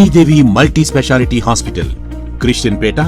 Sridevi multi speciality hospital, Christian Peta,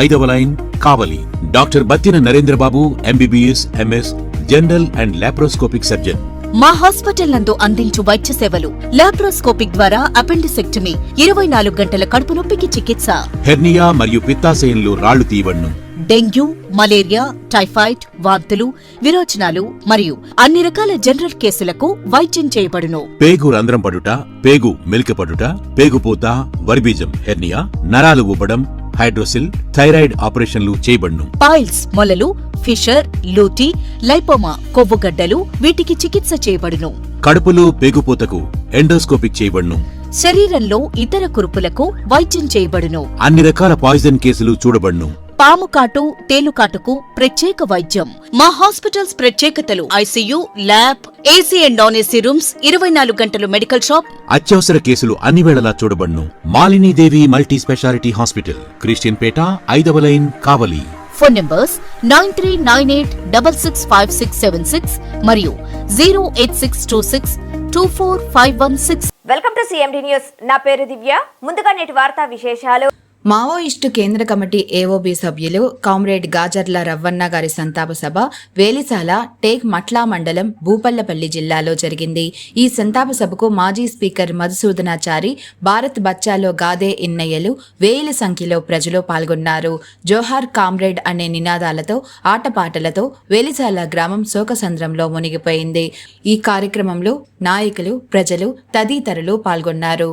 5వ line, Kavali. Doctor Battina Narendrababu, MBBS, MS, general and laparoscopic surgeon. మా hospital నందు అందించు వైద్య సేవలు: లాప్రోస్కోపిక్ ద్వారా అపెండిసెక్టమీ, 24 గంటల కడుపు నొప్పికి చికిత్స, హెర్నియా మరియు పిత్తాశయంలో రాళ్లు తీయబడును, డెంగ్యూ, మలేరియా, టైఫాయిడ్, వాంతులు, విరోచనాలు మరియు అన్ని రకాల జనరల్ కేసులకు వైద్యం చేయబడును. పేగు రంధ్రం పడుట, పేగు మెలికపడుట, పేగుపూత, వర్బీజం, హెర్నియా, నరాలు ఊపడం, హైడ్రోసిల్, థైరాయిడ్ ఆపరేషన్లు చేయబడును. పైల్స్, మొలలు, ఫిషర్, లూటీ, లైపోమా, కొవ్వుగడ్డలు, వీటికి చికిత్స చేయబడును. కడుపులో పేగుపూతకు ఎండోస్కోపిక్ చేయబడును. శరీరంలో ఇతర కురుపులకు వైద్యం చేయబడును. అన్ని రకాల పాయిజన్ కేసులు చూడబడును. పాము కాటు, తేలుకాటుకు ప్రత్యేక వైద్యం. మా హాస్పిటల్స్ ప్రత్యేకతలు: ICU, lab, AC and non AC rooms, 24 గంటలు మెడికల్ షాప్. అత్యవసర కేసులు అన్ని వేళలా చూడబడును. Malinidevi multi speciality hospital, Christian Peta, 5వ లైన్, కావలి. ఫోన్ నంబర్స్ 9398665676 మరియు 08626245116. Welcome to CMD news. నా పేరు దివ్య. ముందుగా నేటి వార్తా విశేషాలు. మావోయిస్టు కేంద్ర కమిటీ ఏఓబీ సభ్యులు కామ్రేడ్ గాజర్ల రవ్వన్న గారి సంతాప సభ వేలిసాల టేక్ మట్లా మండలం భూపల్లపల్లి జిల్లాలో జరిగింది. ఈ సంతాప సభకు మాజీ స్పీకర్ మధుసూదనాచారి, భారత్ బచ్చాలో గాదే ఇన్నయ్యలు, వేల సంఖ్యలో ప్రజలు పాల్గొన్నారు. జోహార్ కామ్రేడ్ అనే నినాదాలతో, ఆటపాటలతో వేలిసాల గ్రామం శోకసంద్రంలో మునిగిపోయింది. ఈ కార్యక్రమంలో నాయకులు, ప్రజలు తదితరులు పాల్గొన్నారు.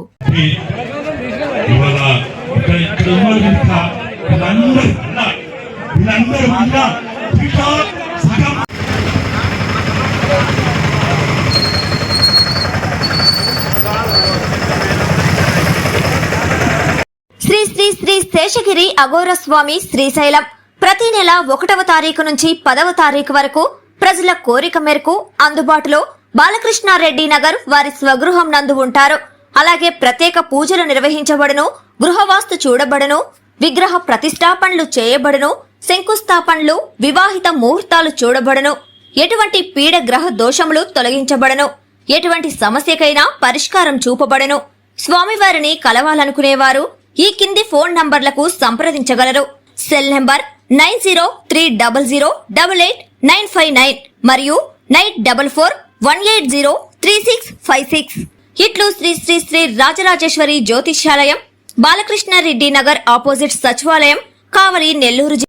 శ్రీ శ్రీ శ్రీ శేషగిరి అఘోర స్వామి శ్రీశైలం ప్రతి నెల 1వ తారీఖు నుంచి 10వ తారీఖు వరకు ప్రజల కోరిక మేరకు అందుబాటులో బాలకృష్ణారెడ్డి నగర్ వారి స్వగృహం నందు ఉంటారు. అలాగే ప్రత్యేక పూజలు నిర్వహించబడును, గృహవాస్తు చూడబడును, విగ్రహ ప్రతిష్టాపనలు చేయబడును, శంకుస్థాపనలు, వివాహిత ముహూర్తాలు చూడబడును, ఎటువంటి పీడ గ్రహ దోషములు తొలగించబడును, ఎటువంటి సమస్యకైనా పరిష్కారం చూపబడును. స్వామివారిని కలవాలనుకునేవారు ఈ కింది ఫోన్ నంబర్లకు సంప్రదించగలరు. సెల్ నంబర్ 9030088959 మరియు 9441803656. ఇట్లు శ్రీ శ్రీ శ్రీ రాజరాజేశ్వరి జ్యోతిష్యాలయం, బాలకృష్ణారెడ్డి నగర్, ఆపోజిట్ సచివాలయం, కావలి, నెల్లూరు.